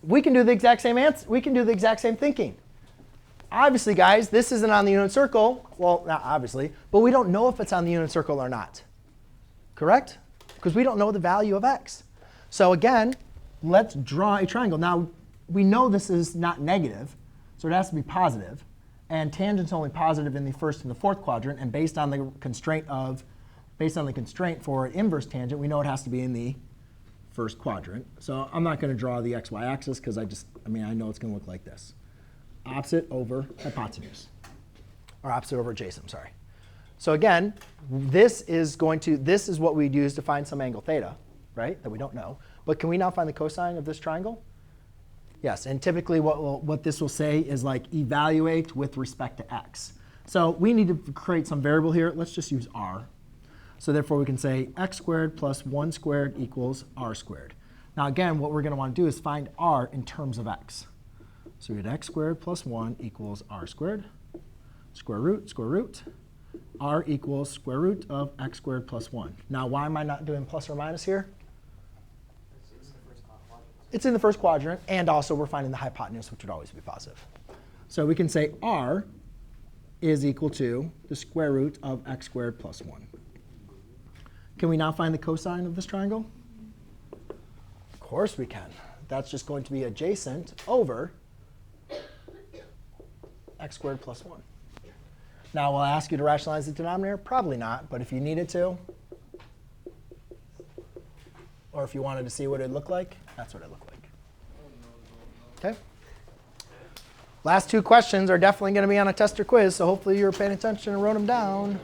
we can do the exact same answer. We can do the exact same thinking. Obviously, guys, this isn't on the unit circle. Well, not obviously, but we don't know if it's on the unit circle or not. Correct? Because we don't know the value of x. So again, let's draw a triangle. Now, we know this is not negative, so it has to be positive. And tangent's only positive in the first and the fourth quadrant. And based on the constraint for an inverse tangent, we know it has to be in the first quadrant. So I'm not going to draw the xy axis because I know it's going to look like this. Opposite over hypotenuse. Or opposite over adjacent, sorry. So again, this is what we'd use to find some angle theta, right, that we don't know. But can we now find the cosine of this triangle? Yes, and typically what this will say is like evaluate with respect to x. So we need to create some variable here. Let's just use r. So therefore, we can say x squared plus 1 squared equals r squared. Now again, what we're going to want to do is find r in terms of x. So we get x squared plus 1 equals r squared. Square root. R equals square root of x squared plus 1. Now, why am I not doing plus or minus here? It's in the first quadrant. And also, we're finding the hypotenuse, which would always be positive. So we can say r is equal to the square root of x squared plus 1. Can we now find the cosine of this triangle? Of course we can. That's just going to be adjacent over x squared plus 1. Now, will I ask you to rationalize the denominator? Probably not. But if you needed to, or if you wanted to see what it looked like, that's what it looked like. OK? Last two questions are definitely going to be on a test or quiz. So hopefully you were paying attention and wrote them down.